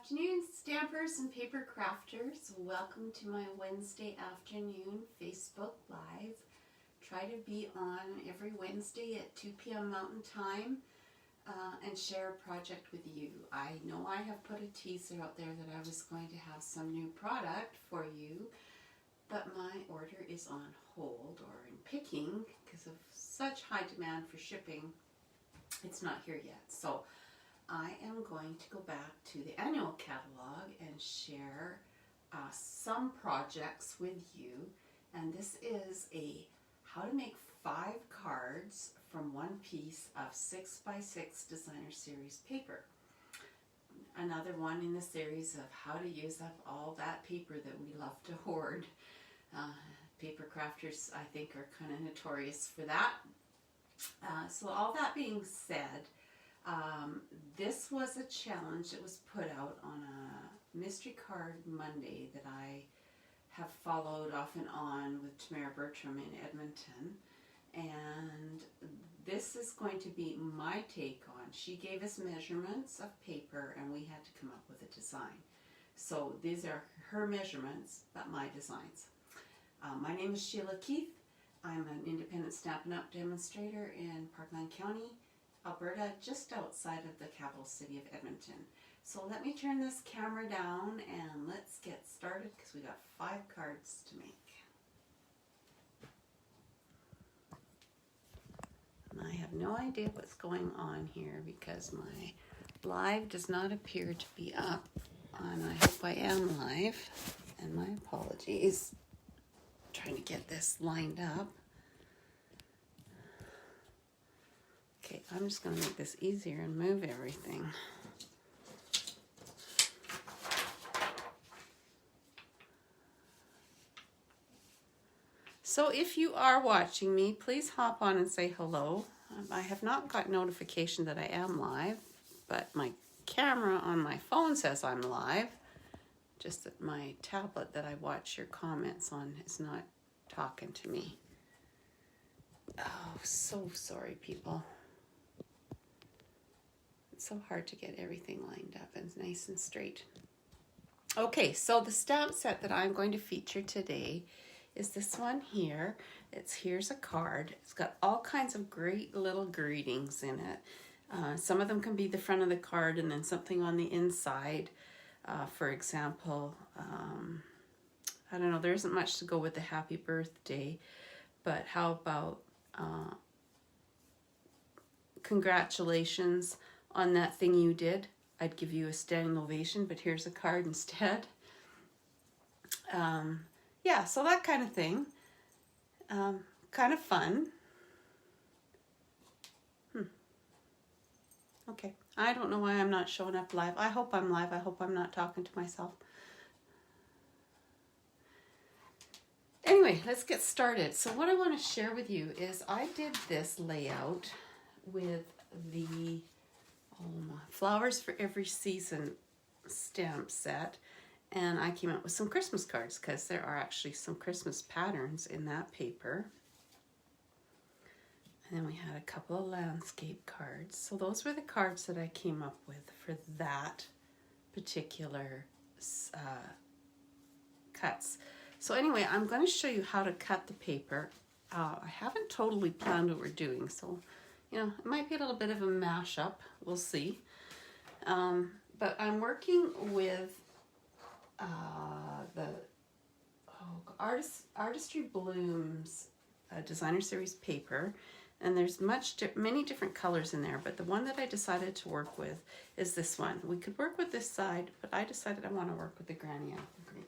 afternoon, stampers and paper crafters. Welcome to my Wednesday afternoon Facebook Live. Try to be on every Wednesday at 2 p.m. Mountain Time and share a project with you. I know I have put a teaser out there that I was going to have some new product for you, but my order is on hold or in picking because of such high demand for shipping. It's not here yet. So I am going to go back to the annual catalog and share some projects with you. And this is a how to make 5 cards from one piece of 6x6 designer series paper. Another one in the series of how to use up all that paper that we love to hoard. Paper crafters, I think, are kind of notorious for that. So all that being said, this was a challenge that was put out on a Mystery Card Monday that I have followed off and on with Tamara Bertram in Edmonton. And this is going to be my take on. She gave us measurements of paper and we had to come up with a design. So these are her measurements, but my designs. My name is Sheila Keith. I'm an independent Stampin' Up demonstrator in Parkland County, Alberta, just outside of the capital city of Edmonton. So let me turn this camera down and let's get started because we got 5 cards to make. And I have no idea what's going on here because my live does not appear to be up. And I hope I am live. And my apologies. Trying to get this lined up. Okay, I'm just going to make this easier and move everything. So if you are watching me, please hop on and say hello. I have not got notification that I am live, but my camera on my phone says I'm live. Just that my tablet that I watch your comments on is not talking to me. Oh, so sorry, people. It's so hard to get everything lined up and nice and straight. Okay, so the stamp set that I'm going to feature today is this one here. Here's a card. It's got all kinds of great little greetings in it. Some of them can be the front of the card and then something on the inside. For example, I don't know, there isn't much to go with the happy birthday, but how about congratulations on that thing you did. I'd give you a standing ovation, but here's a card instead. Yeah, so that kind of thing. Kind of fun. Okay, I don't know why I'm not showing up live. I hope I'm live. I hope I'm not talking to myself. Anyway, let's get started. So what I want to share with you is I did this layout with the Flowers for Every Season stamp set, and I came up with some Christmas cards because there are actually some Christmas patterns in that paper. And then we had a couple of landscape cards. So those were the cards that I came up with for that particular cuts. So anyway, I'm going to show you how to cut the paper. I haven't totally planned what we're doing, so you know, it might be a little bit of a mashup. We'll see. But I'm working with the Artistry Blooms designer series paper, and there's many different colors in there, but the one that I decided to work with is this one. We could work with this side, but I decided I want to work with the Granny Apple Green.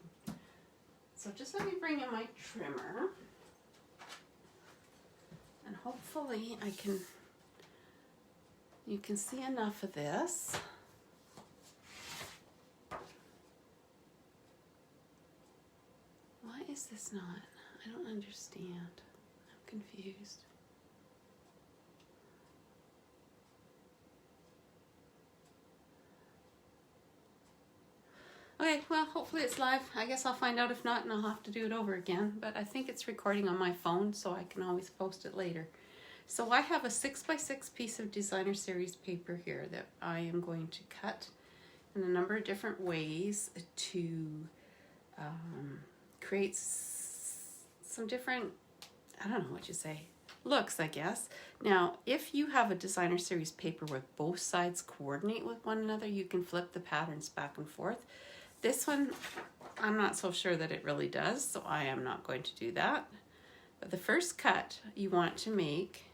So just let me bring in my trimmer, and hopefully you can see enough of this. Why is this not? I don't understand. I'm confused. Okay, well, hopefully it's live. I guess I'll find out if not, and I'll have to do it over again. But I think it's recording on my phone, so I can always post it later. So I have a 6x6 piece of designer series paper here that I am going to cut and a number of different ways to create some different, I don't know what you say, looks, I guess. Now, if you have a designer series paper where both sides coordinate with one another, you can flip the patterns back and forth. This one, I'm not so sure that it really does, so I am not going to do that. But the first cut you want to make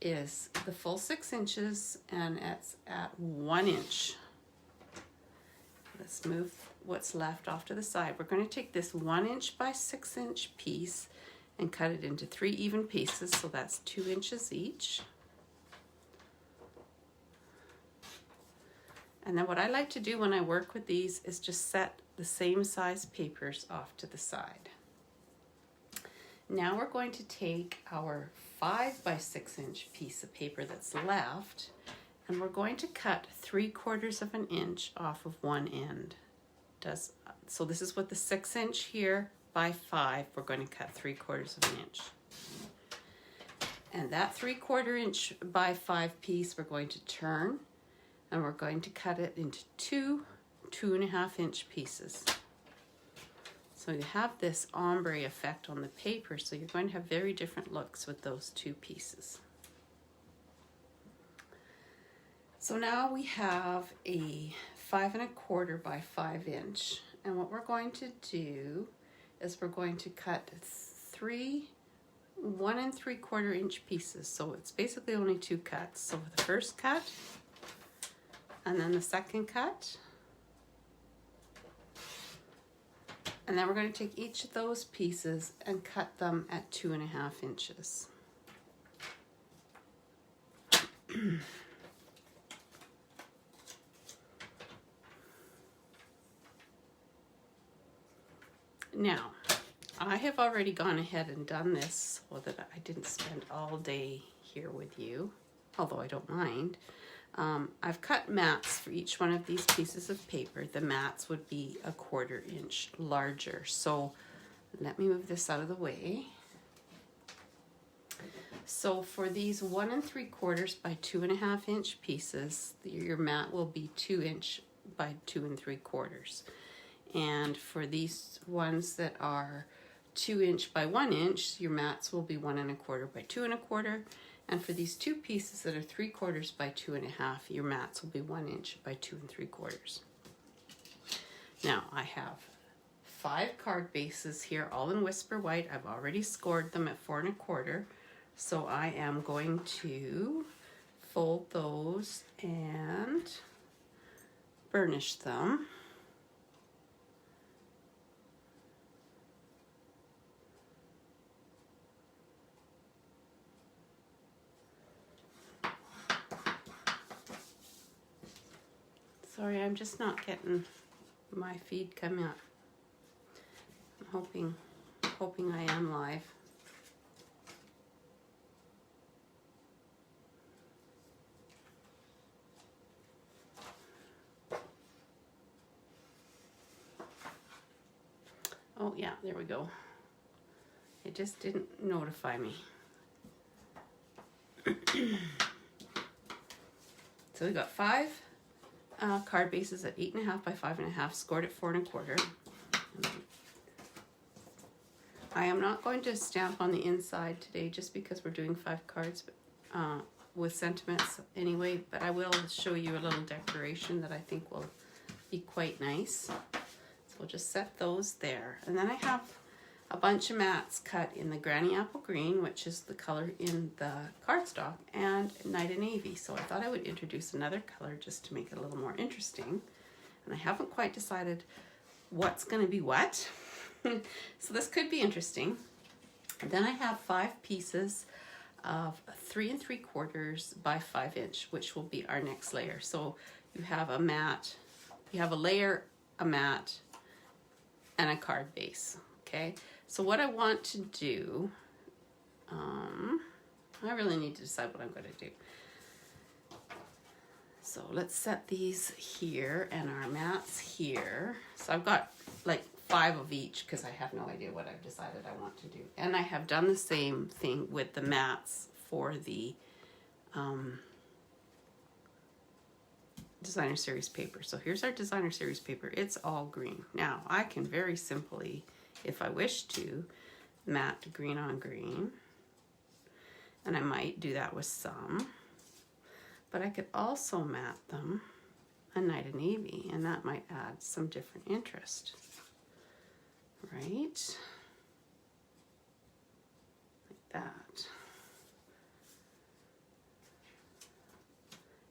is the full 6 inches, and it's at 1 inch. Let's move what's left off to the side. We're going to take this 1 inch by 6 inch piece and cut it into 3 even pieces, so that's 2 inches each. And then what I like to do when I work with these is just set the same size papers off to the side. Now we're going to take our 5 by 6 inch piece of paper that's left, and we're going to cut 3/4 of an inch off of one end. So this is what the 6 inch here by 5, we're going to cut 3/4 of an inch. And that 3/4 inch by 5 piece we're going to turn, and we're going to cut it into 2 2.5 inch pieces. So you have this ombre effect on the paper, so you're going to have very different looks with those 2 pieces. So now we have a 5 1/4 by 5 inch, and what we're going to do is we're going to cut 3 1 3/4 inch pieces. So it's basically only 2 cuts. So the first cut, and then the second cut, and then we're going to take each of those pieces and cut them at 2.5 inches. Now, I have already gone ahead and done this so that I didn't spend all day here with you, although I don't mind. I've cut mats for each one of these pieces of paper. The mats would be 1/4 inch larger. So let me move this out of the way. So for these 1 3/4 by 2.5 inch pieces, your mat will be 2 inch by 2 3/4. And for these ones that are 2 inch by 1 inch, your mats will be 1 1/4 by 2 1/4. And for these 2 pieces that are 3/4 by 2.5, your mats will be 1 inch by 2 3/4. Now I have 5 card bases here, all in Whisper White. I've already scored them at 4 1/4. So I am going to fold those and burnish them. Sorry, I'm just not getting my feed come up. I'm hoping I am live. Oh yeah, there we go. It just didn't notify me. So we got 5 card bases at 8.5 by 5.5, scored at 4 1/4. I am not going to stamp on the inside today just because we're doing 5 cards with sentiments anyway, but I will show you a little decoration that I think will be quite nice. So we'll just set those there. And then I have a bunch of mats cut in the Granny Apple Green, which is the color in the cardstock, and Night of Navy. So I thought I would introduce another color just to make it a little more interesting. And I haven't quite decided what's going to be what. So this could be interesting. And then I have 5 pieces of 3 3/4 by 5 inch, which will be our next layer. So you have a mat, you have a layer, a mat, and a card base. Okay, so what I want to do, I really need to decide what I'm going to do. So let's set these here and our mats here. So I've got like 5 of each because I have no idea what I've decided I want to do. And I have done the same thing with the mats for the designer series paper. So here's our designer series paper. It's all green. Now I can very simply, if I wish to, matte green on green. And I might do that with some. But I could also matte them a night of navy, and that might add some different interest. Right? Like that.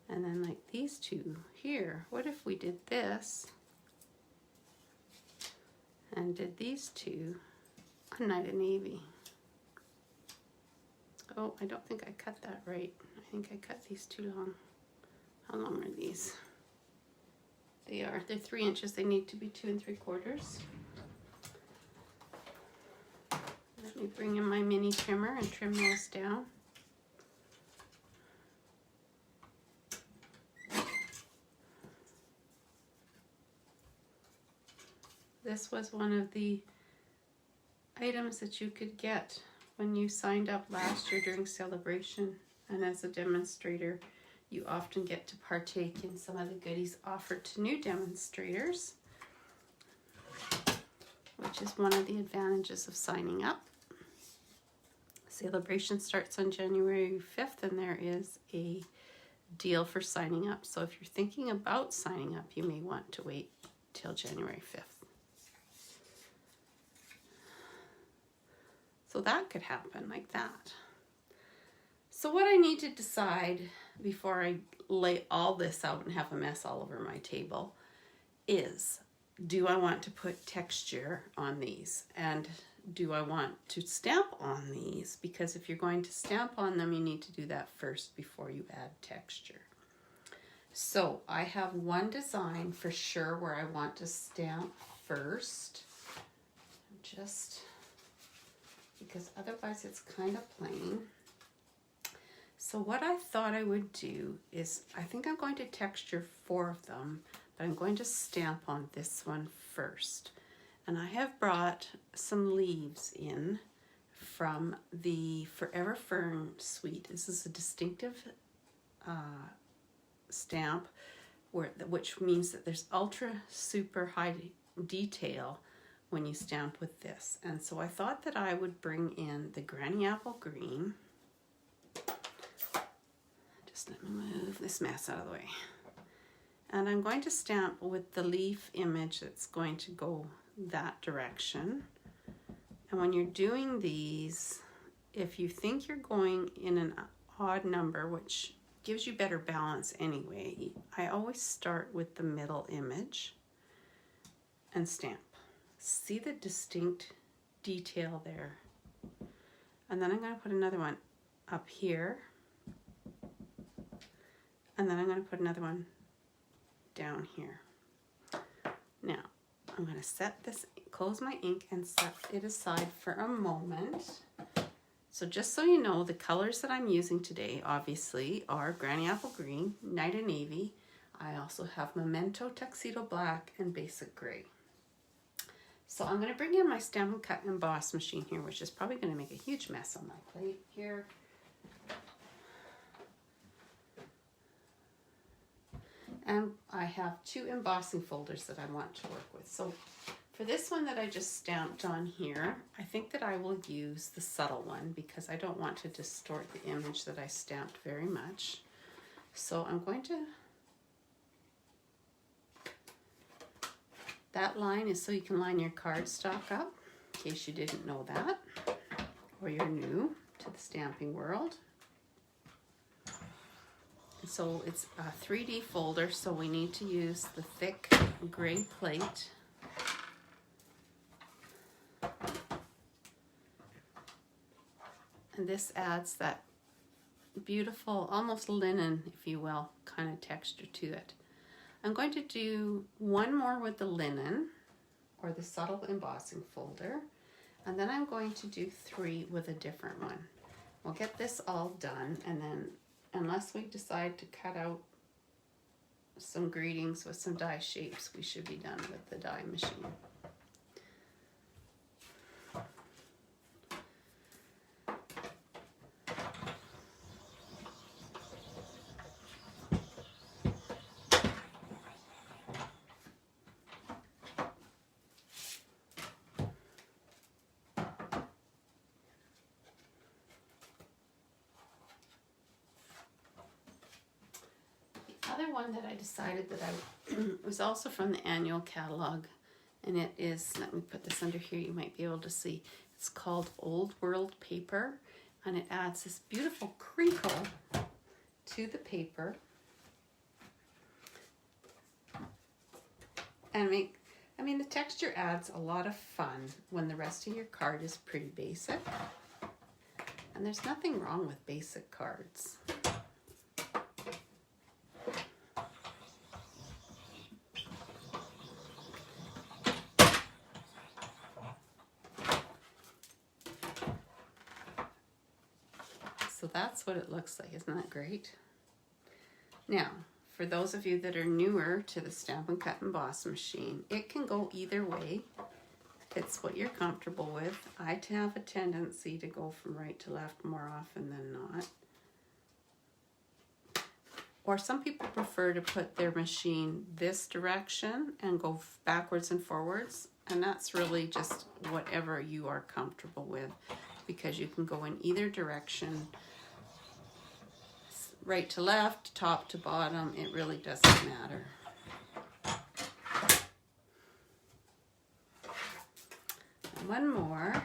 And then like these two here, what if we did this and did these two a night of navy? Oh, I don't think I cut that right. I think I cut these too long. How long are these? They're 3 inches. They need to be 2 3/4. Let me bring in my mini trimmer and trim those down. This was one of the items that you could get when you signed up last year during celebration, and as a demonstrator you often get to partake in some of the goodies offered to new demonstrators, which is one of the advantages of signing up. Celebration starts on January 5th, and there is a deal for signing up. So if you're thinking about signing up, you may want to wait till January 5th. So that could happen like that. So what I need to decide before I lay all this out and have a mess all over my table is, do I want to put texture on these? And do I want to stamp on these? Because if you're going to stamp on them, you need to do that first before you add texture. So I have one design for sure where I want to stamp first. Just because otherwise it's kind of plain. So what I thought I would do is, I think I'm going to texture 4 of them, but I'm going to stamp on this one first. And I have brought some leaves in from the Forever Fern suite. This is a distinctive stamp, which means that there's ultra super high detail when you stamp with this. And so I thought that I would bring in the Granny Apple Green. Just let me move this mess out of the way. And I'm going to stamp with the leaf image that's going to go that direction. And when you're doing these, if you think you're going in an odd number, which gives you better balance anyway, I always start with the middle image and stamp. See the distinct detail there. And then I'm going to put another one up here. And then I'm going to put another one down here. Now, I'm going to set this, close my ink and set it aside for a moment. So just so you know, the colors that I'm using today, obviously, are Granny Apple Green, Night of Navy. I also have Memento Tuxedo Black and Basic Gray. So I'm going to bring in my Stampin' Cut and Emboss machine here, which is probably going to make a huge mess on my plate here. And I have 2 embossing folders that I want to work with. So for this one that I just stamped on here, I think that I will use the subtle one because I don't want to distort the image that I stamped very much. So I'm going to, that line is so you can line your cardstock up, in case you didn't know that, or you're new to the stamping world. So it's a 3D folder, so we need to use the thick gray plate. And this adds that beautiful, almost linen, if you will, kind of texture to it. I'm going to do one more with the linen, or the subtle embossing folder, and then I'm going to do 3 with a different one. We'll get this all done, and then unless we decide to cut out some greetings with some die shapes, we should be done with the die machine. other one that I decided that I was also from the annual catalog, and it is, let me put this under here, you might be able to see. It's called Old World Paper, and it adds this beautiful crinkle to the paper. And the texture adds a lot of fun when the rest of your card is pretty basic. And there's nothing wrong with basic cards. So that's what it looks like. Isn't that great? Now, for those of you that are newer to the Stampin' Cut and Emboss machine, it can go either way. It's what you're comfortable with. I have a tendency to go from right to left more often than not. Or some people prefer to put their machine this direction and go backwards and forwards. And that's really just whatever you are comfortable with, because you can go in either direction. Right to left, top to bottom, it really doesn't matter. And one more,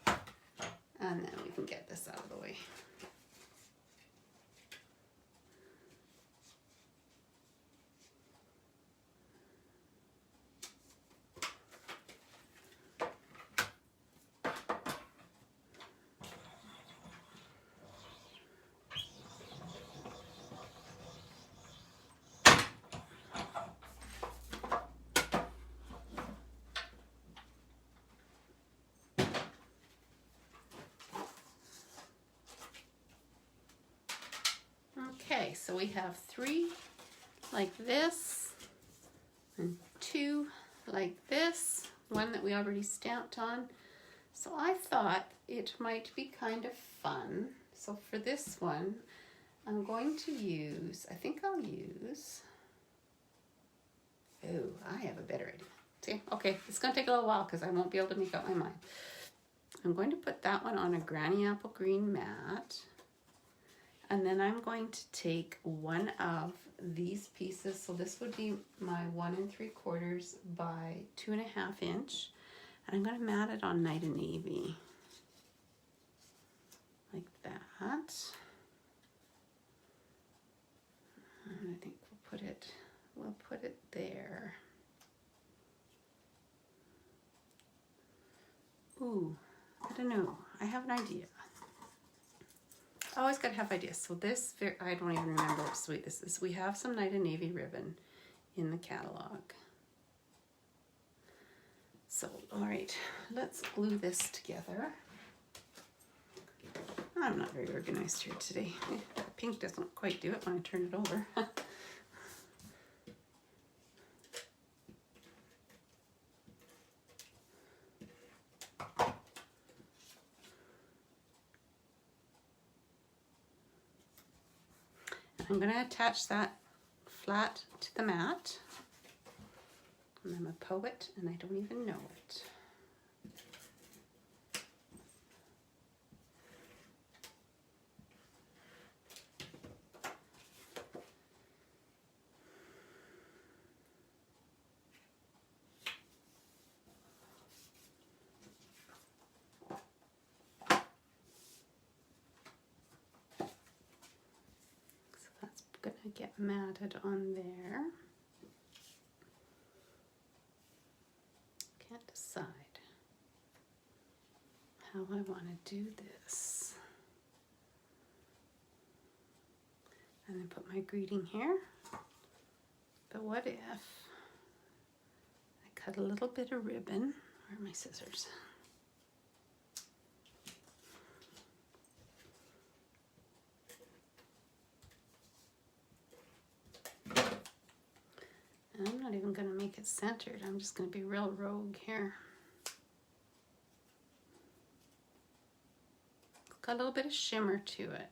and then we can get this out of the way. Okay, so we have 3 like this, and 2 like this, one that we already stamped on. So I thought it might be kind of fun. So for this one, I'm going to use, I think I'll use, oh, I have a better idea. See, okay, it's going to take a little while because I won't be able to make up my mind. I'm going to put that one on a Granny Apple Green mat. And then I'm going to take one of these pieces. So this would be my 1 3/4 by 2.5 inch. And I'm going to mat it on Night of Navy. Like that. And I think we'll put it there. Ooh, I don't know. I have an idea. I always got to have ideas. So this, I don't even remember what sweet this is. We have some Night of Navy ribbon in the catalog. So, all right, let's glue this together. I'm not very organized here today. The pink doesn't quite do it when I turn it over. I'm going to attach that flat to the mat. And I'm a poet and I don't even know it. Gonna get matted on there. Can't decide how I want to do this. And then put my greeting here. But what if I cut a little bit of ribbon? Where are my scissors? And I'm not even going to make it centered. I'm just going to be real rogue here. Got a little bit of shimmer to it.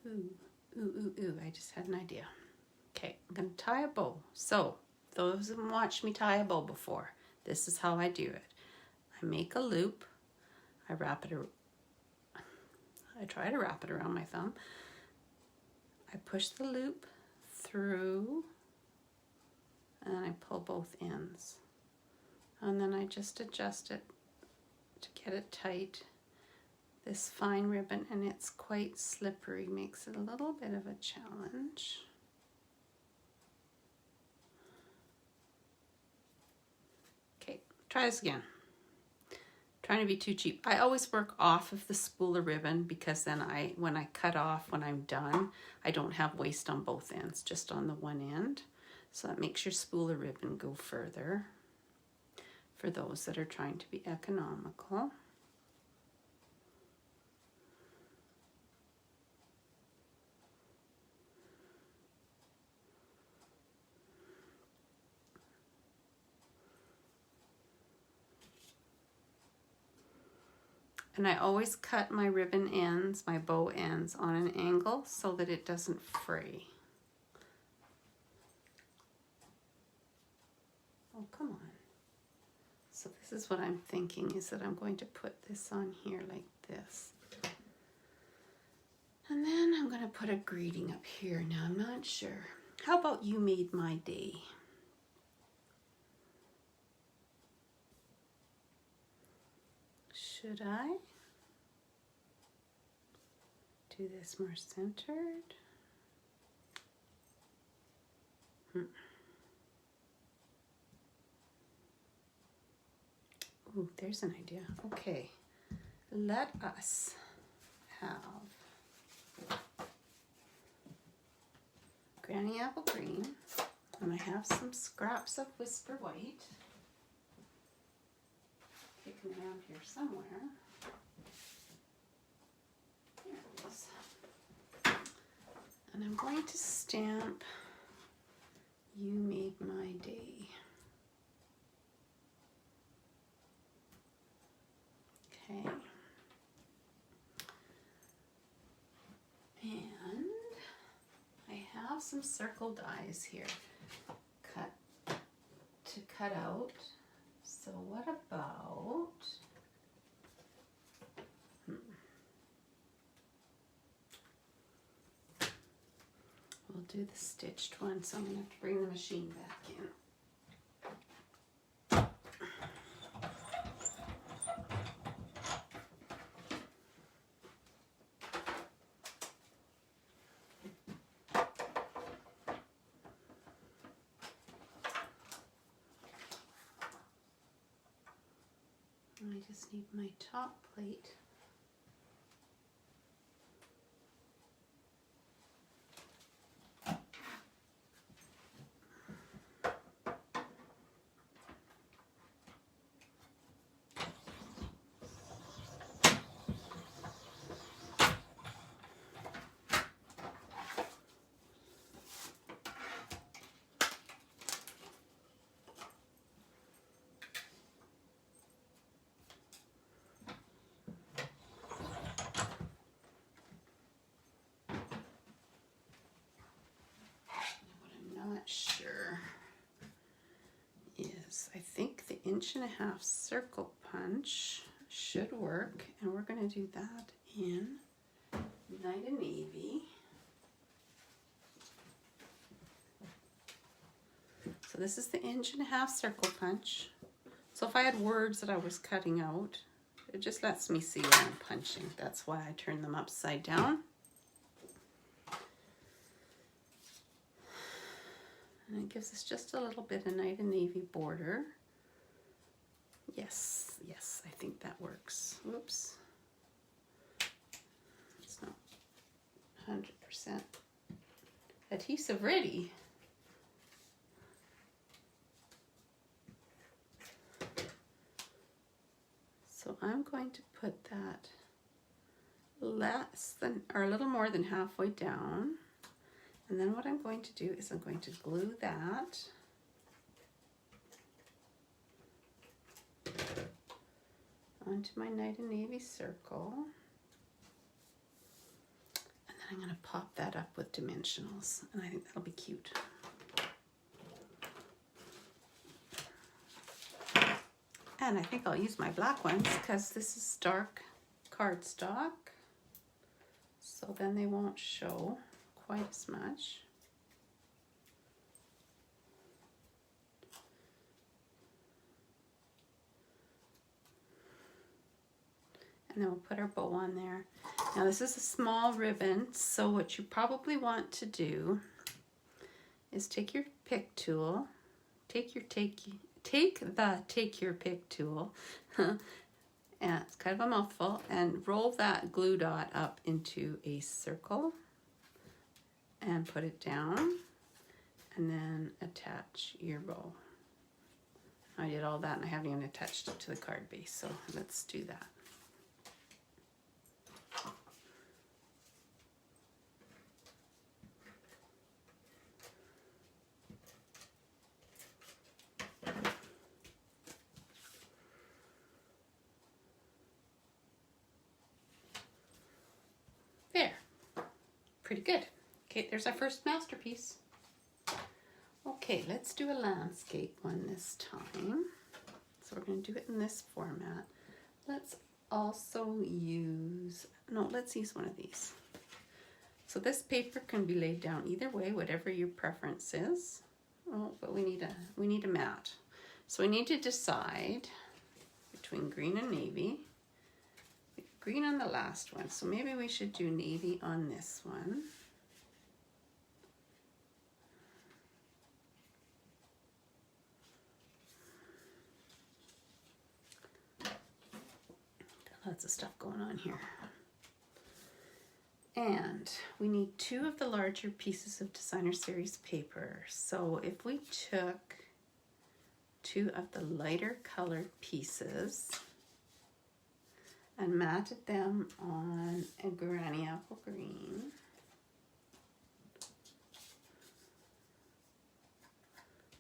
Ooh, ooh, ooh, ooh, I just had an idea. Okay, I'm going to tie a bow. So, those who have watched me tie a bow before, This is how I do it. I make a loop. I try to wrap it around my thumb. I push the loop through and I pull both ends. And then I just adjust it to get it tight. This fine ribbon, and it's quite slippery, makes it a little bit of a challenge. Okay, try this again. Trying to be too cheap. I always work off of the spool of ribbon because then when I cut off, when I'm done, I don't have waste on both ends, just on the one end. So that makes your spool of ribbon go further for those that are trying to be economical. And I always cut my ribbon ends, my bow ends, on an angle so that it doesn't fray. Oh, come on. So this is what I'm thinking, is that I'm going to put this on here like this. And then I'm going to put a greeting up here. Now, I'm not sure. How about "You made my day"? Should I do this more centered? Ooh, there's an idea. Okay, let us have Granny Apple Green, and I have some scraps of Whisper White kicking around here somewhere. There it is. And I'm going to stamp "You made my day." Okay. And I have some circle dies here to cut out. So what about, we'll do the stitched one, so I'm going to have to bring the machine back in. I just need my top plate. Not sure is, I think the 1.5" circle punch should work, and we're going to do that in Night of Navy. So this is the 1.5" circle punch. So if I had words that I was cutting out, it just lets me see where I'm punching. That's why I turn them upside down. And it gives us just a little bit of Night of Navy border. Yes, I think that works. Whoops. It's not 100% adhesive ready. So I'm going to put that less than, or a little more than halfway down. And then what I'm going to do is I'm going to glue that onto my Night of Navy circle. And then I'm going to pop that up with dimensionals. And I think that'll be cute. And I think I'll use my black ones because this is dark cardstock. So then they won't show quite as much. And then we'll put our bow on there. Now this is a small ribbon, so what you probably want to do is take your pick tool, take your pick tool, and it's kind of a mouthful, and roll that glue dot up into a circle and put it down, and then attach your bow. I did all that and I haven't even attached it to the card base, so let's do that. There, pretty good. Okay, there's our first masterpiece. Okay, let's do a landscape one this time. So we're going to do it in this format. Let's also use, no, let's use one of these. So this paper can be laid down either way, whatever your preference is. Oh, but we need a mat. So we need to decide between green and navy. Green on the last one, so maybe we should do navy on this one. Lots of stuff going on here. And we need 2 of the larger pieces of designer series paper. So if we took 2 of the lighter colored pieces and matted them on a granny apple green.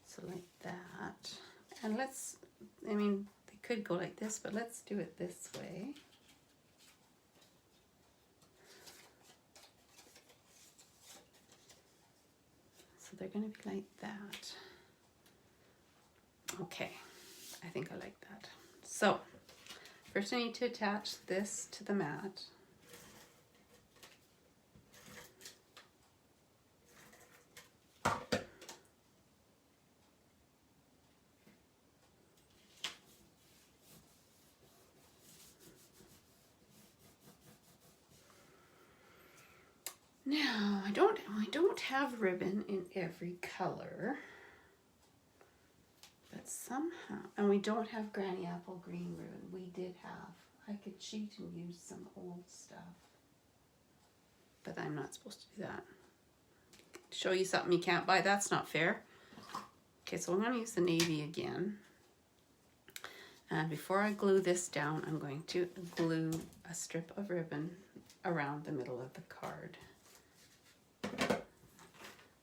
So like that. And let's, I mean, they could go like this, but let's do it this way. So they're going to be like that. Okay, I think I like that. So first I need to attach this to the mat. Now, I don't have ribbon in every color. But somehow, and we don't have granny apple green ribbon. We did have. I could cheat and use some old stuff. But I'm not supposed to do that. Show you something you can't buy. That's not fair. Okay, so I'm going to use the navy again. And before I glue this down, I'm going to glue a strip of ribbon around the middle of the card.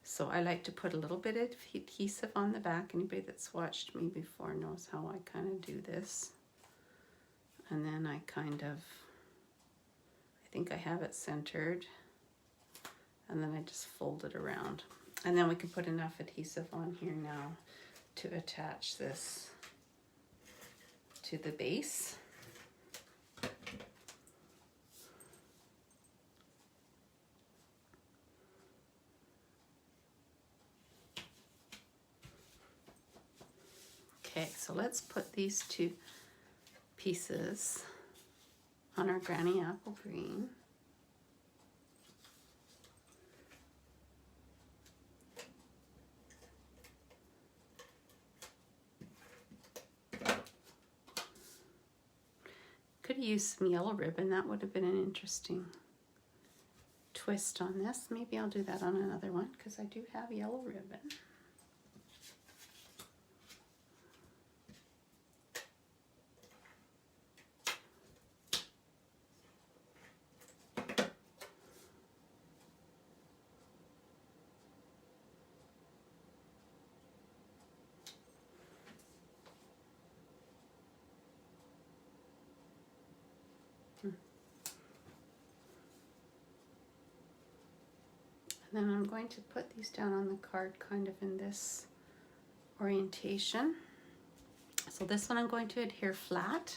So I like to put a little bit of adhesive on the back. Anybody that's watched me before knows how I kind of do this. And then I kind of, I think I have it centered. And then I just fold it around. And then we can put enough adhesive on here now to attach this to the base. Okay, so let's put these 2 pieces on our granny apple green. Could have used some yellow ribbon. That would have been an interesting twist on this. Maybe I'll do that on another one because I do have yellow ribbon. And then I'm going to put these down on the card kind of in this orientation. So this one I'm going to adhere flat.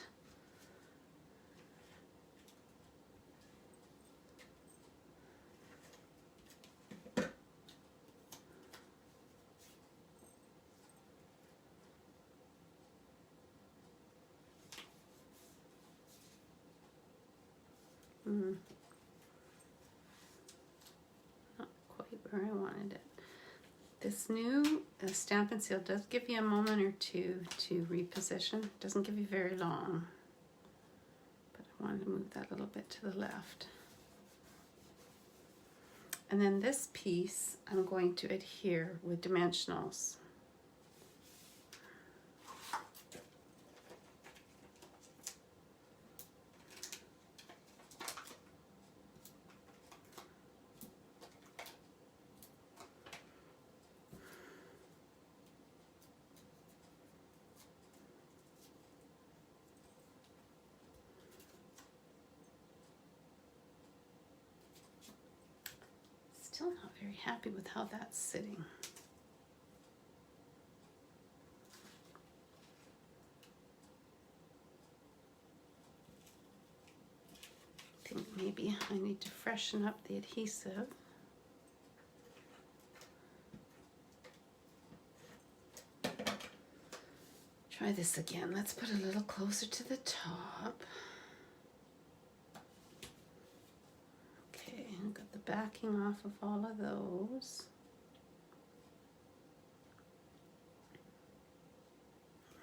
Not quite where I wanted it. This new Stampin' Seal does give you a moment or two to reposition. It doesn't give you very long. But I wanted to move that a little bit to the left. And then this piece I'm going to adhere with dimensionals. Still not very happy with how that's sitting. I think maybe I need to freshen up the adhesive. Try this again. Let's put a little closer to the top. Okay, I've got the backing off of all of those.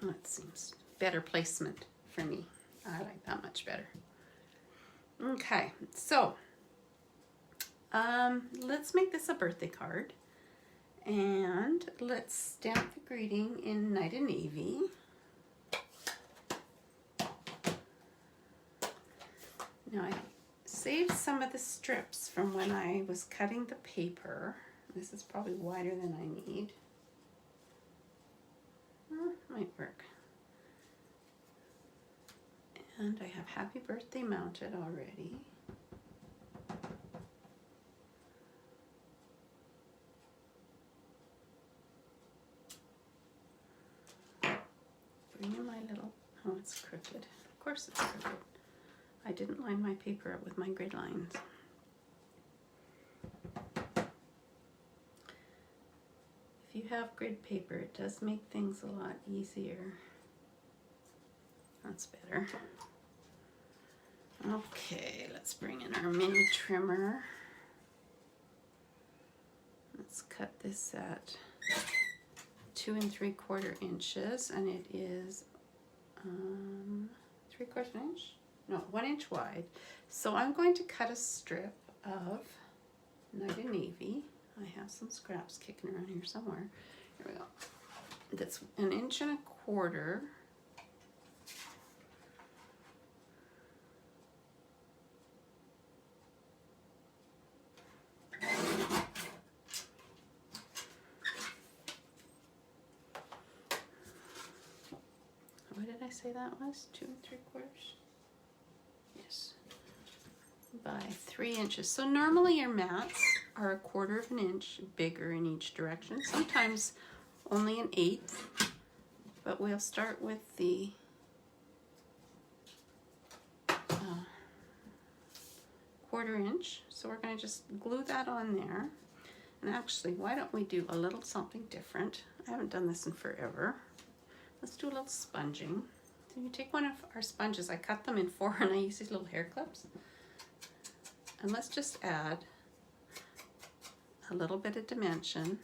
That seems better placement for me. I like that much better. Okay, so let's make this a birthday card. And let's stamp the greeting in Night and Navy. Now I saved some of the strips from when I was cutting the paper. This is probably wider than I need. Might work. And I have Happy Birthday mounted already. Bring in my little, oh, it's crooked. Of course it's crooked. I didn't line my paper up with my grid lines. If you have grid paper, it does make things a lot easier. That's better. Okay, let's bring in our mini trimmer. Let's cut this at 2 3/4 inches, and it is 3/4 inch? No, 1 inch wide. So I'm going to cut a strip of Night and Navy. I have some scraps kicking around here somewhere. Here we go. That's 1 1/4 inches. What did I say that was? 2 3/4? Yes. By 3 inches. So normally your mats are 1/4 inch bigger in each direction. Sometimes only 1/8. But we'll start with the 1/4 inch. So we're going to just glue that on there. And actually, why don't we do a little something different? I haven't done this in forever. Let's do a little sponging. So you take one of our sponges, I cut them in 4 and I use these little hair clips. And let's just add a little bit of dimension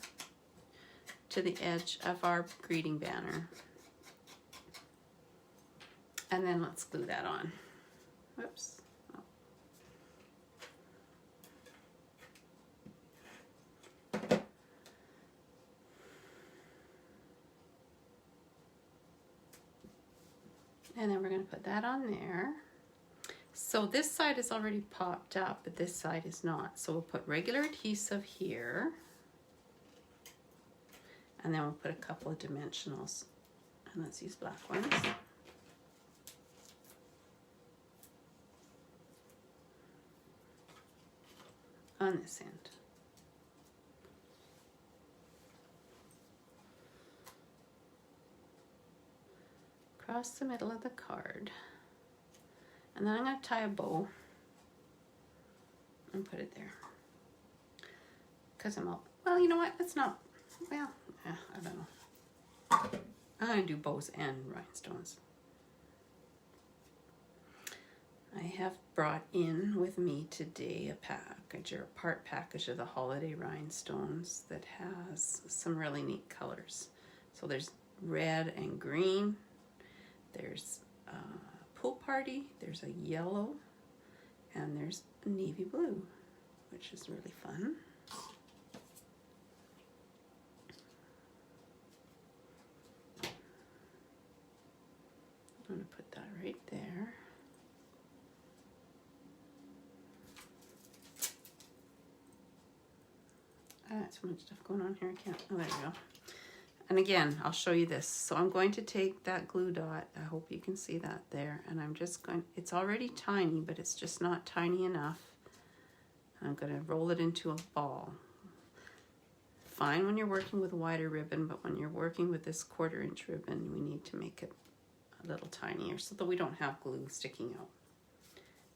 to the edge of our greeting banner. And then let's glue that on. Whoops. Oh. And then we're going to put that on there. So this side is already popped up, but this side is not. So we'll put regular adhesive here. And then we'll put a couple of dimensionals. And let's use black ones. On this end. across the middle of the card. And then I'm going to tie a bow and put it there. Because I'm all, well, you know what? It's not, well, I don't know. I'm going to do bows and rhinestones. I have brought in with me today a package, or a part package of the holiday rhinestones that has some really neat colors. So there's red and green, there's pool party, there's a yellow, and there's a navy blue, which is really fun. I'm going to put that right there. So much stuff going on here, I can't, oh there we go. And again, I'll show you this. So I'm going to take that glue dot, I hope you can see that there, and I'm just going, it's already tiny, but it's just not tiny enough. I'm going to roll it into a ball. Fine when you're working with a wider ribbon, but when you're working with this 1/4 inch ribbon, we need to make it a little tinier so that we don't have glue sticking out.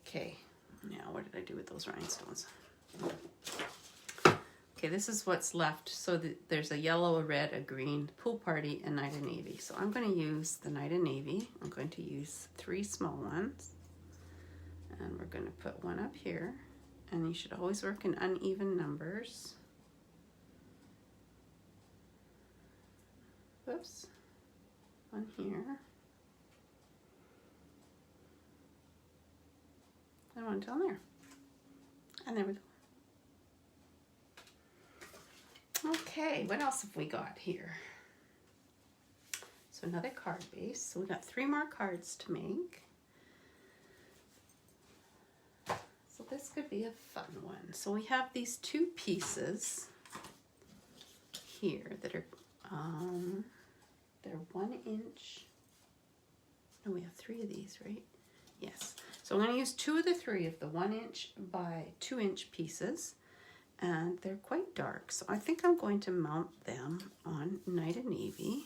Okay, now what did I do with those rhinestones? Okay, this is what's left. So there's a yellow, a red, a green, pool party, and night of navy. So I'm going to use the night of navy. I'm going to use 3 small ones. And we're going to put one up here. And you should always work in uneven numbers. Whoops. One here. And one down there. And there we go. Okay, what else have we got here? So another card base. So we got 3 more cards to make. So this could be a fun one. So we have these 2 pieces here that are, they're 1 inch. No, we have 3 of these, right? Yes. So I'm going to use 2 of the 3 of the 1 inch by 2 inch pieces. And they're quite dark, so I think I'm going to mount them on Night of Navy.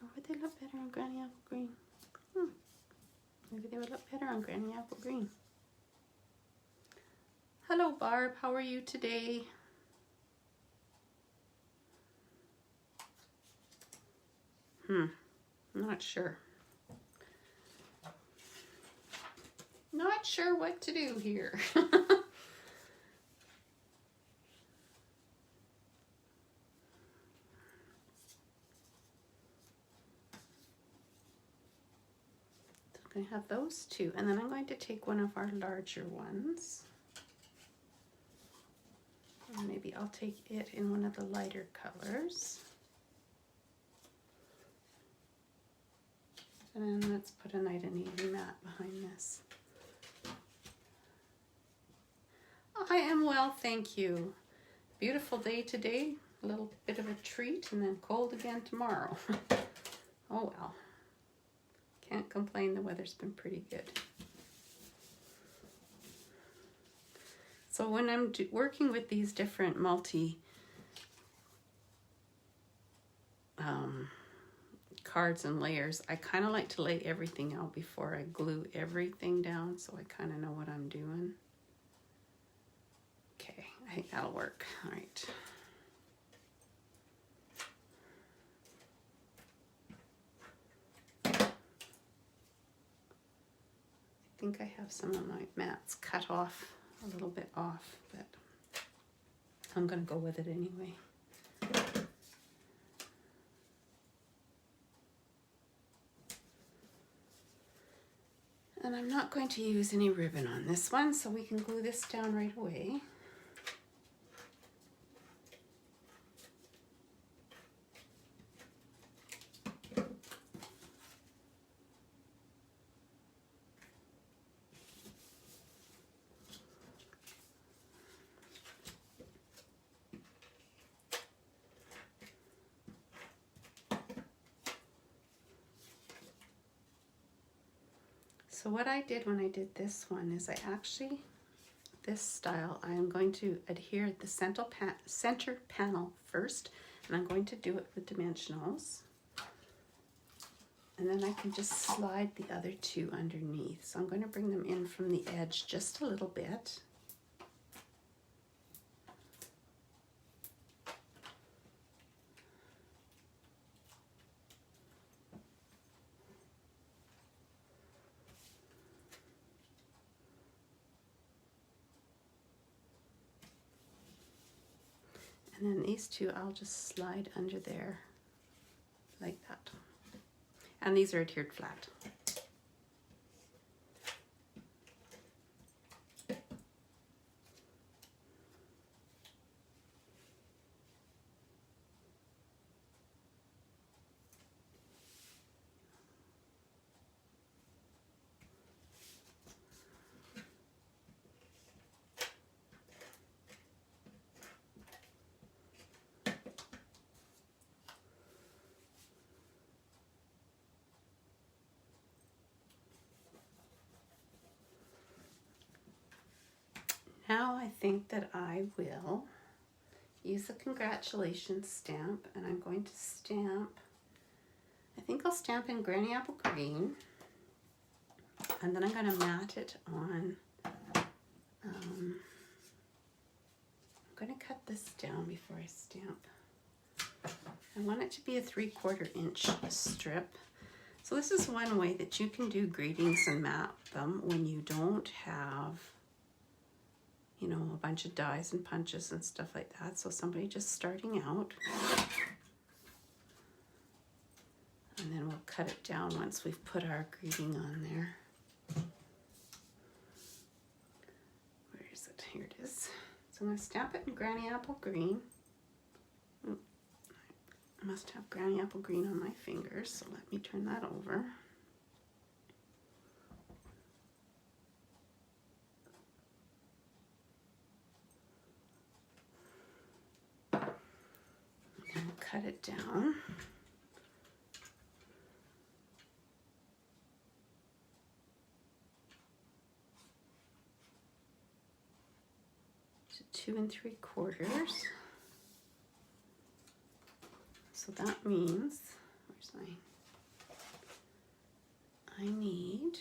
Or would they look better on Granny Apple Green? Maybe they would look better on Granny Apple Green. Hello Barb, how are you today? Not sure. Not sure what to do here. I'm going to have those 2, and then I'm going to take one of our larger ones. And maybe I'll take it in one of the lighter colors. And then let's put a Night of Navy mat behind this. I am well, thank you. Beautiful day today. A little bit of a treat and then cold again tomorrow. Oh well. Can't complain, the weather's been pretty good. So when I'm working with these different multi cards and layers, I kind of like to lay everything out before I glue everything down, so I kind of know what I'm doing. Okay, I think that'll work. All right. I think I have some of my mats cut off, a little bit off, but I'm going to go with it anyway. And I'm not going to use any ribbon on this one, so we can glue this down right away. So what I did when I did this one is I actually, this style, I am going to adhere the center panel first, and I'm going to do it with dimensionals. And then I can just slide the other two underneath. So I'm going to bring them in from the edge just a little bit. And then these two I'll just slide under there like that. And these are adhered flat. Now I think that I will use a congratulations stamp, and I'm going to stamp, I think I'll stamp in Granny Apple Green, and then I'm going to mat it on, I'm going to cut this down before I stamp. I want it to be a 3/4 inch strip. So this is one way that you can do greetings and mat them when you don't have, you know, a bunch of dies and punches and stuff like that. So somebody just starting out. And then we'll cut it down once we've put our greeting on there. Where is it? Here it is. So I'm going to stamp it in Granny Apple Green. I must have Granny Apple Green on my fingers, so let me turn that over. And we'll cut it down. To 2 3/4. So that means, where's my, I need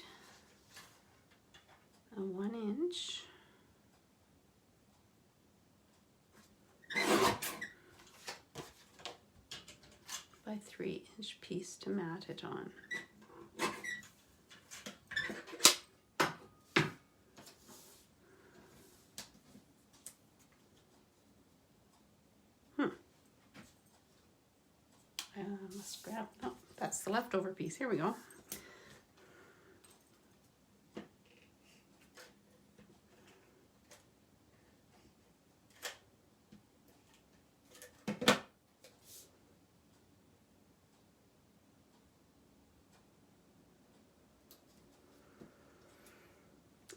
a 1 inch by 3 inch piece to mat it on. Must grab, oh, that's the leftover piece. Here we go.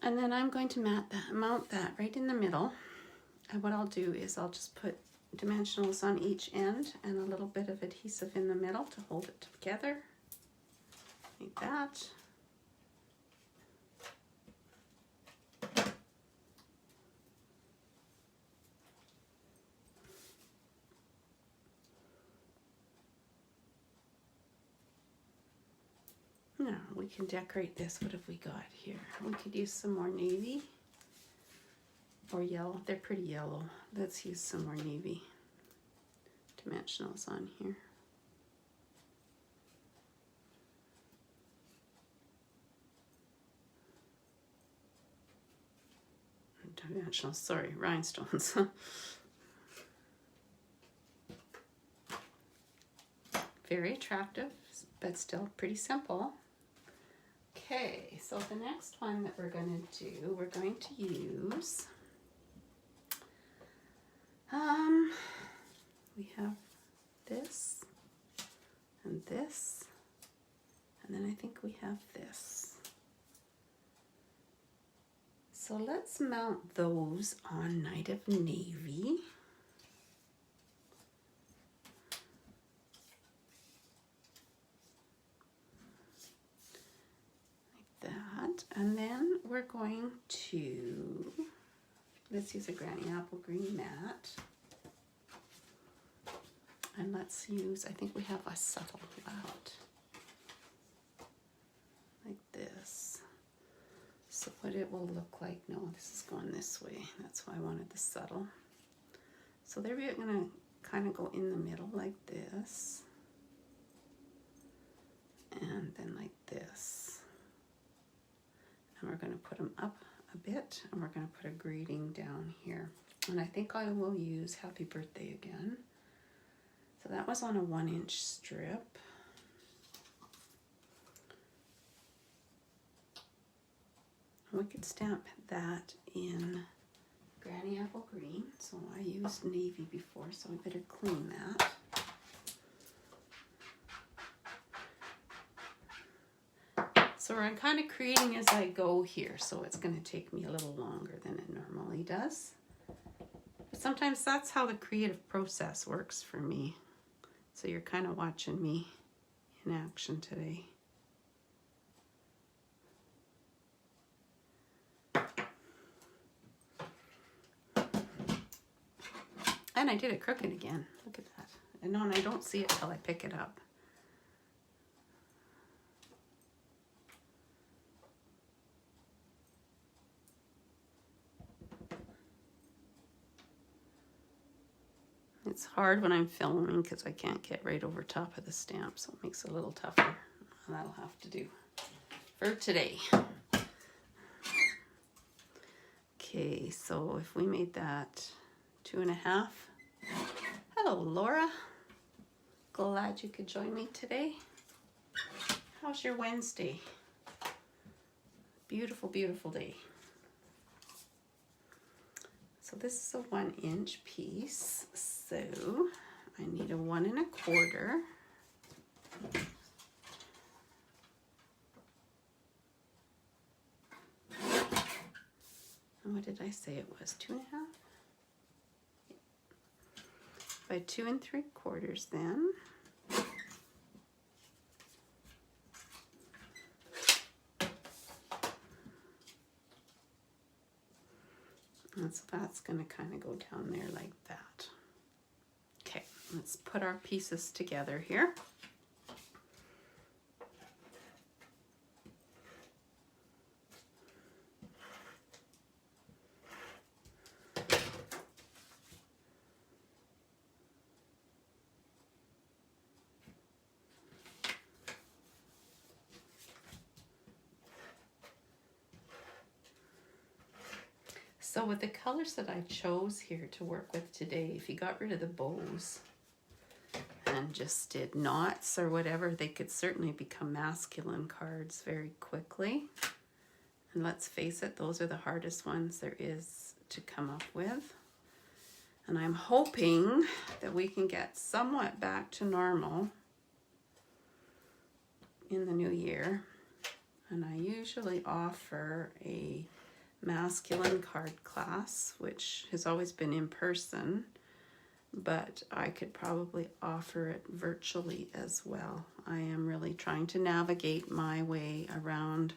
And then I'm going to mount that right in the middle. And what I'll do is I'll just put dimensionals on each end and a little bit of adhesive in the middle to hold it together, like that. Now we can decorate this. What have we got here? We could use some more navy or yellow. They're pretty yellow. Let's use some more navy dimensionals on here. Dimensionals, sorry, rhinestones. Very attractive, but still pretty simple. Okay, so the next one that we're going to do, we're going to use, we have this, and then I think we have this. So let's mount those on Night of Navy. Like that. And then we're going to let's use a Granny Apple Green matte. And let's use, I think we have a subtle out. Like this. So what it will look like, no, this is going this way. That's why I wanted the subtle. So there we're gonna kind of go in the middle like this. And then like this. And we're gonna put them up a bit, and we're gonna put a greeting down here. And I think I will use Happy Birthday again. So that was on a 1-inch strip. We could stamp that in Granny Apple Green. So I used navy before, so I better clean that. So I'm kind of creating as I go here, so it's going to take me a little longer than it normally does. But sometimes that's how the creative process works for me. So you're kind of watching me in action today. And I did it crooked again. Look at that. And no, and I don't see it till I pick it up. It's hard when I'm filming because I can't get right over top of the stamp, so it makes it a little tougher. That'll have to do for today. Okay, so if we made that 2.5. Hello, Laura. Glad you could join me today. How's your Wednesday? Beautiful, beautiful day. So this is a 1-inch piece. So I need a 1 1/4. And what did I say it was? 2.5? By 2 3/4 then. And so that's going to kind of go down there like that. Okay, let's put our pieces together here. So with the colors that I chose here to work with today, if you got rid of the bows and just did knots or whatever, they could certainly become masculine cards very quickly. And let's face it, those are the hardest ones there is to come up with. And I'm hoping that we can get somewhat back to normal in the new year. And I usually offer a masculine card class, which has always been in person, but I could probably offer it virtually as well. I am really trying to navigate my way around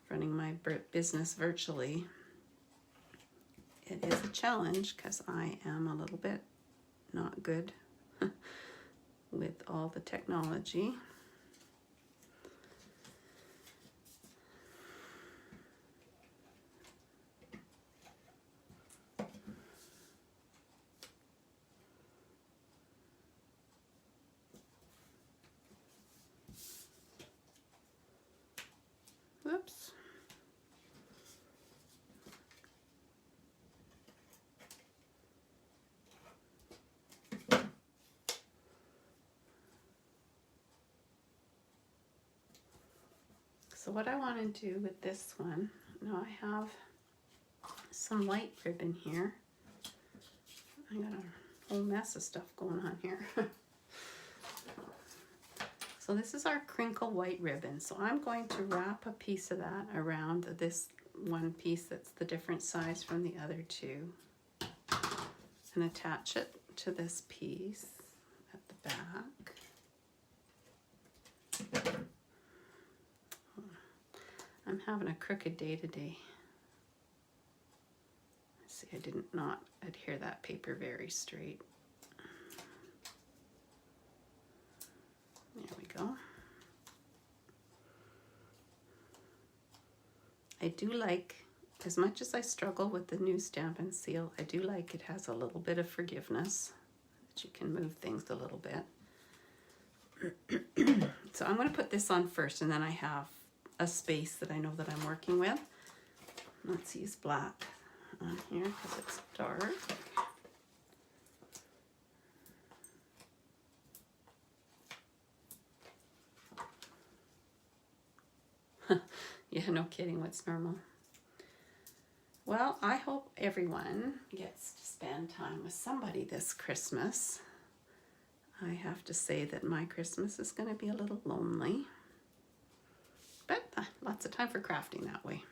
running my business virtually. It is a challenge because I am a little bit not good with all the technology. Whoops. So what I want to do with this one, now I have some white ribbon here. I got a whole mess of stuff going on here. So this is our crinkle white ribbon. So I'm going to wrap a piece of that around this one piece that's the different size from the other two and attach it to this piece at the back. I'm having a crooked day today. Let's see, I did not adhere that paper very straight. There we go. I do like, as much as I struggle with the new Stampin' Seal, I do like it has a little bit of forgiveness, that you can move things a little bit. So I'm going to put this on first, and then I have a space that I know that I'm working with. Let's use black on here because it's dark. Yeah, no kidding, what's normal? Well, I hope everyone gets to spend time with somebody this Christmas. I have to say that my Christmas is going to be a little lonely, but lots of time for crafting that way.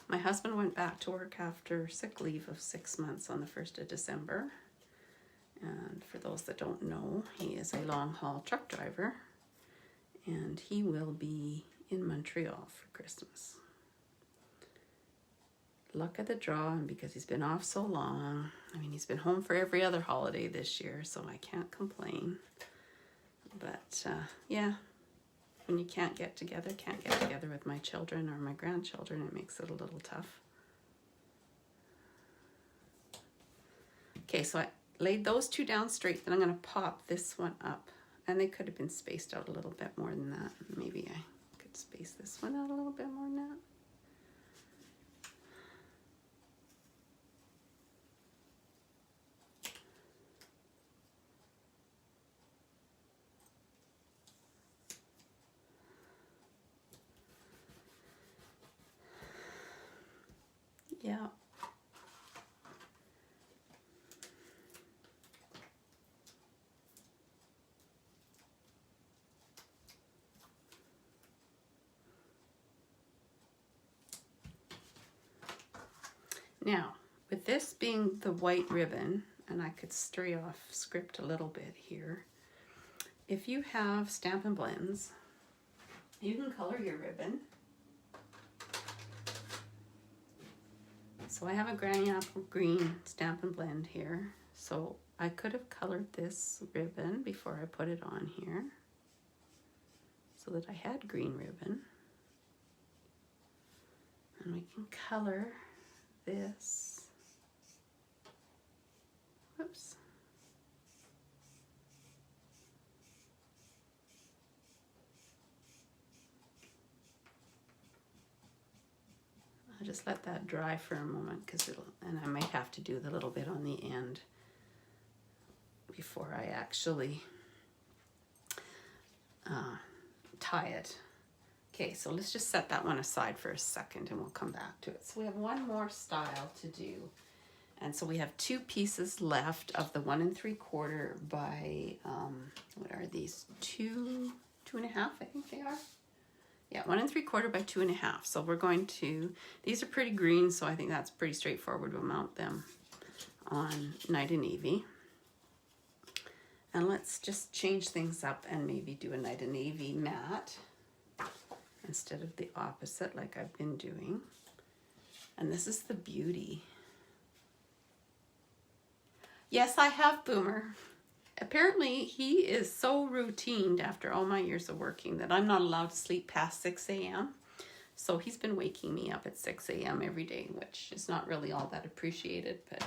My husband went back to work after sick leave of 6 months on the 1st of December. And for those that don't know, he is a long-haul truck driver, and he will be in Montreal for Christmas. Luck of the draw, and because he's been off so long, I mean, he's been home for every other holiday this year, so I can't complain. But yeah, when you can't get together with my children or my grandchildren, it makes it a little tough. Okay, so I laid those two down straight, then I'm going to pop this one up, and they could have been spaced out a little bit more than that. Maybe I could space this one out a little bit more than that. Yeah. Now, with this being the white ribbon, and I could stray off script a little bit here, if you have Stampin' Blends, you can color your ribbon. So I have a Granny Apple Green Stampin' Blend here. So I could have colored this ribbon before I put it on here so that I had green ribbon. And we can color this. Whoops. I'll just let that dry for a moment, because and I might have to do the little bit on the end before I actually tie it. Okay, so let's just set that one aside for a second and we'll come back to it. So we have one more style to do. And so we have two pieces left of the 1 3/4 by, what are these? 2.5, I think they are. Yeah, 1 3/4 by 2.5. So we're going to, these are pretty green, so I think that's pretty straightforward. We'll mount them on Night of Navy. And let's just change things up and maybe do a Night of Navy matte instead of the opposite like I've been doing. And this is the beauty. Yes, I have Boomer. Apparently he is so routined after all my years of working that I'm not allowed to sleep past 6 a.m. So he's been waking me up at 6 a.m. every day, which is not really all that appreciated, but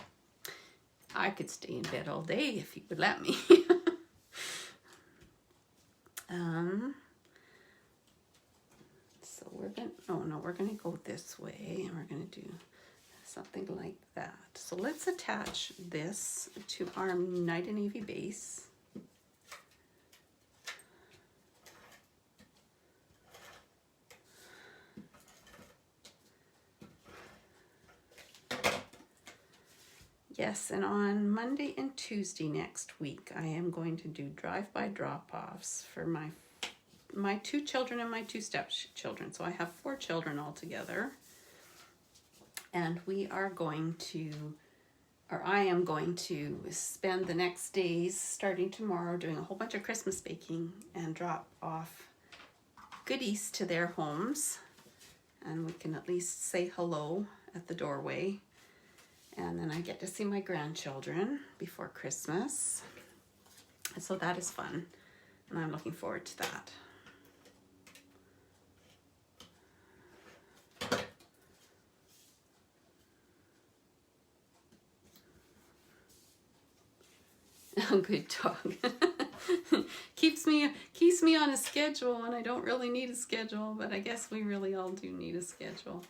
I could stay in bed all day if he would let me. So we're gonna go this way, and we're gonna do something like that. So let's attach this to our Night of Navy base. Yes, and on Monday and Tuesday next week, I am going to do drive-by drop-offs for my 2 children and my 2 stepchildren. So I have 4 children altogether. And we are going to, or I am going to spend the next days, starting tomorrow, doing a whole bunch of Christmas baking and drop off goodies to their homes. And we can at least say hello at the doorway. And then I get to see my grandchildren before Christmas. And so that is fun. And I'm looking forward to that. Oh, good dog. keeps me on a schedule when I don't really need a schedule, but I guess we really all do need a schedule.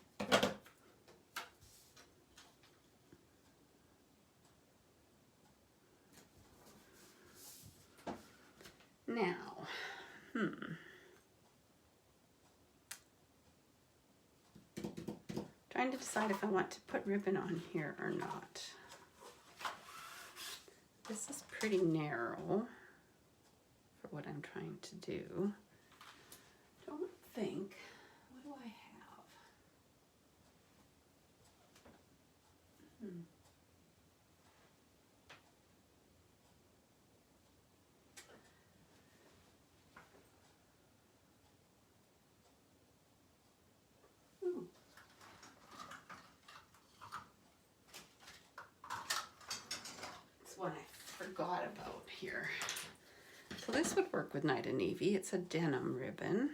Now, trying to decide if I want to put ribbon on here or not. This is pretty narrow for what I'm trying to do. Don't think, what do I have? Ooh. It's one I forgot about here. So this would work with Night of Navy. It's a denim ribbon.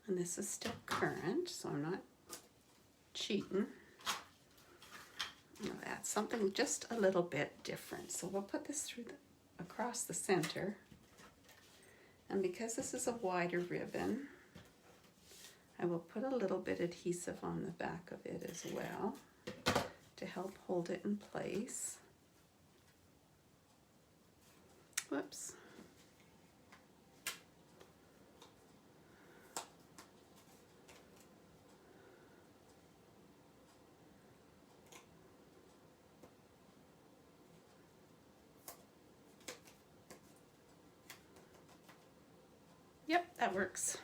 And this is still current, so I'm not cheating. I'll add something just a little bit different. So we'll put this through across the center. And because this is a wider ribbon, I will put a little bit adhesive on the back of it as well to help hold it in place. Whoops. Yep, that works.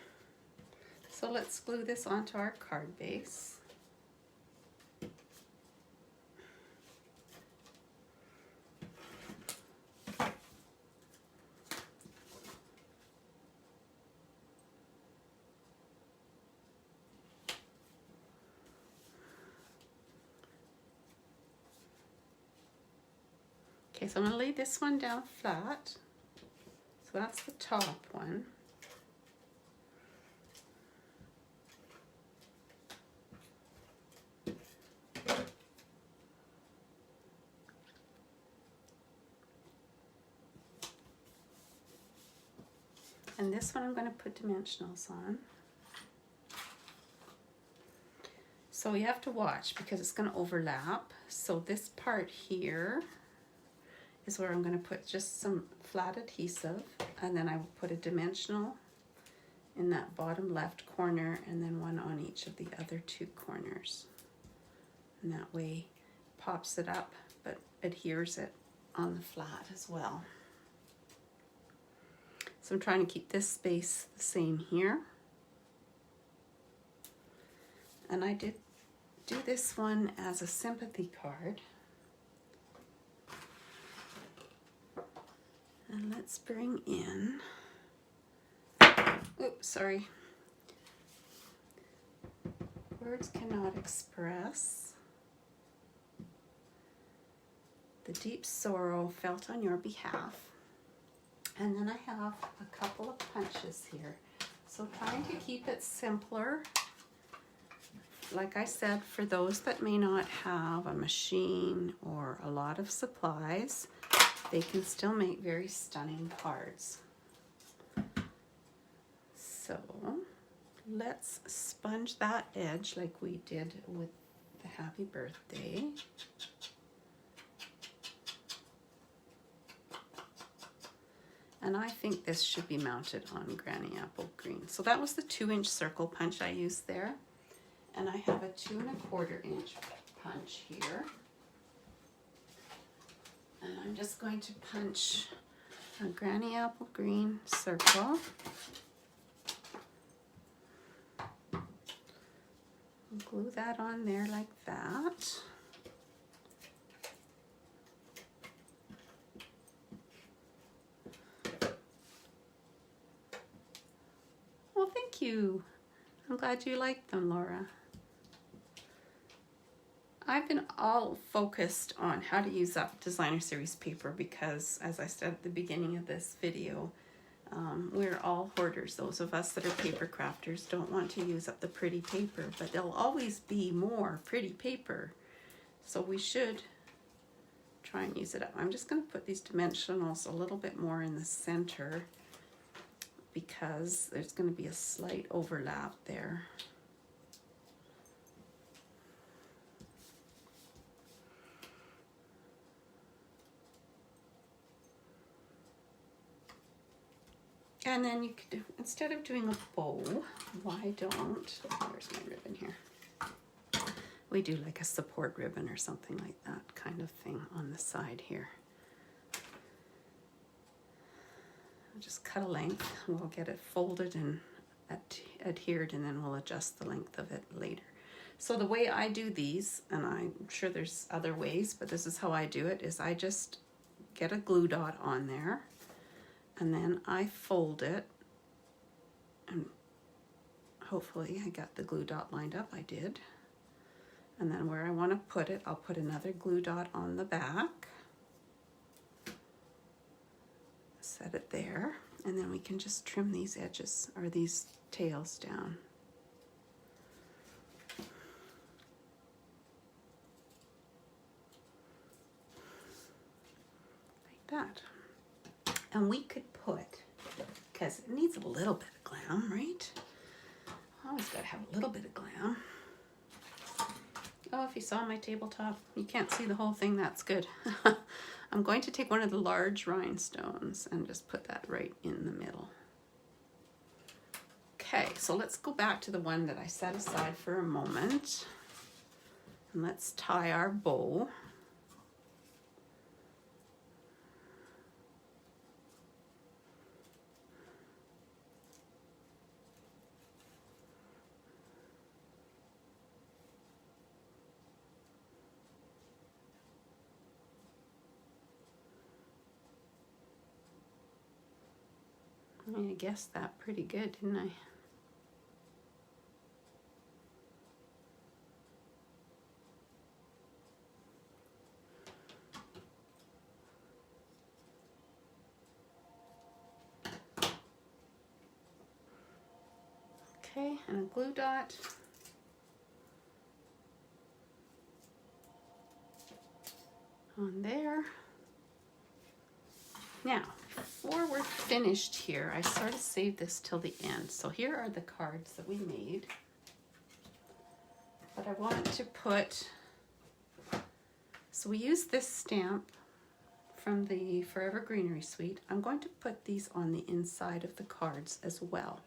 So let's glue this onto our card base. Okay, so I'm going to lay this one down flat. So that's the top one. And this one I'm going to put dimensionals on. So you have to watch because it's going to overlap. So this part here is where I'm going to put just some flat adhesive, and then I will put a dimensional in that bottom left corner and then one on each of the other two corners. And that way pops it up but adheres it on the flat as well. So I'm trying to keep this space the same here. And I did do this one as a sympathy card. And let's bring in, oops, sorry. Words cannot express the deep sorrow felt on your behalf. And then I have a couple of punches here. So trying to keep it simpler. Like I said, for those that may not have a machine or a lot of supplies, they can still make very stunning cards. So let's sponge that edge like we did with the happy birthday. And I think this should be mounted on Granny Apple Green. So that was the 2-inch circle punch I used there. And I have a 2 1/4 inch punch here. And I'm just going to punch a Granny Apple Green circle. Glue that on there like that. Well, thank you. I'm glad you liked them, Laura. I've been all focused on how to use up designer series paper because, as I said at the beginning of this video, we're all hoarders. Those of us that are paper crafters don't want to use up the pretty paper, but there'll always be more pretty paper. So we should try and use it up. I'm just going to put these dimensionals a little bit more in the center because there's going to be a slight overlap there. And then you could, instead of doing a bow, why don't, where's my ribbon here? We do like a support ribbon or something like that kind of thing on the side here. I'll just cut a length, we'll get it folded and adhered, and then we'll adjust the length of it later. So the way I do these, and I'm sure there's other ways, but this is how I do it, is I just get a glue dot on there, and then I fold it, and hopefully I got the glue dot lined up. I did. And then where I want to put it, I'll put another glue dot on the back. Set it there, and then we can just trim these edges, or these tails down. Like that. And we could put, because it needs a little bit of glam, right? Always got to have a little bit of glam. Oh, if you saw my tabletop, you can't see the whole thing, that's good. I'm going to take one of the large rhinestones and just put that right in the middle. Okay, so let's go back to the one that I set aside for a moment. And let's tie our bow. I guessed that pretty good, didn't I? Okay, and a glue dot. On there. Now, before we're finished here, I sort of saved this till the end. So here are the cards that we made. But I want to put, so we used this stamp from the Forever Greenery Suite. I'm going to put these on the inside of the cards as well.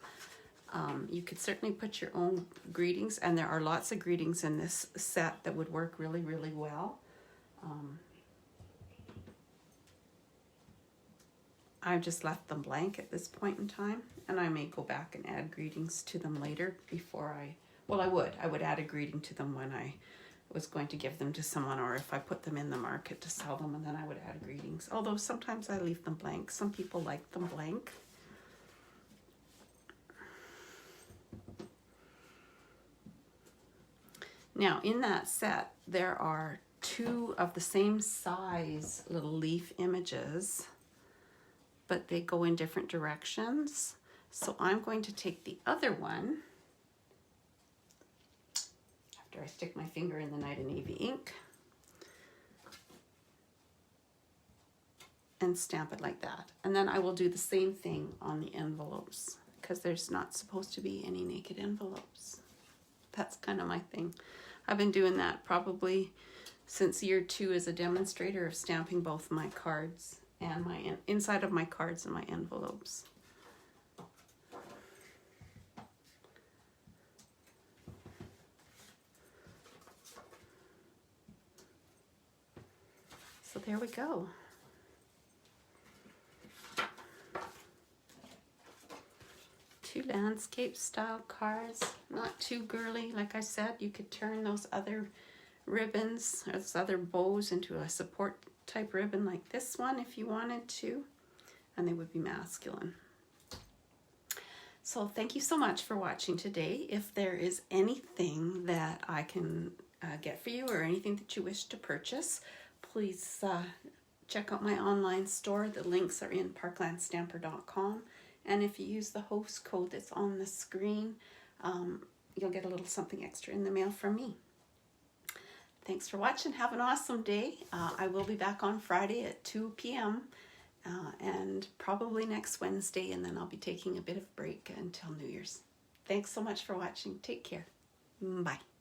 You could certainly put your own greetings, and there are lots of greetings in this set that would work really, really well. I've just left them blank at this point in time, and I may go back and add greetings to them later before I would add a greeting to them when I was going to give them to someone, or if I put them in the market to sell them, and then I would add greetings. Although sometimes I leave them blank. Some people like them blank. Now, in that set, there are 2 of the same size little leaf images, but they go in different directions. So I'm going to take the other one, after I stick my finger in the Night of Navy ink, and stamp it like that. And then I will do the same thing on the envelopes, because there's not supposed to be any naked envelopes. That's kind of my thing. I've been doing that probably since year 2 as a demonstrator of stamping both my cards and my inside of my cards and my envelopes. So there we go. Two landscape style cards, not too girly. Like I said, you could turn those other ribbons, or those other bows, into a support type ribbon like this one if you wanted to, and they would be masculine. So thank you so much for watching today. If there is anything that I can get for you or anything that you wish to purchase, please check out my online store. The links are in parklandstamper.com. And if you use the host code that's on the screen, you'll get a little something extra in the mail from me. Thanks for watching. Have an awesome day. I will be back on Friday at 2 p.m. And probably next Wednesday, and then I'll be taking a bit of break until New Year's. Thanks so much for watching. Take care. Bye.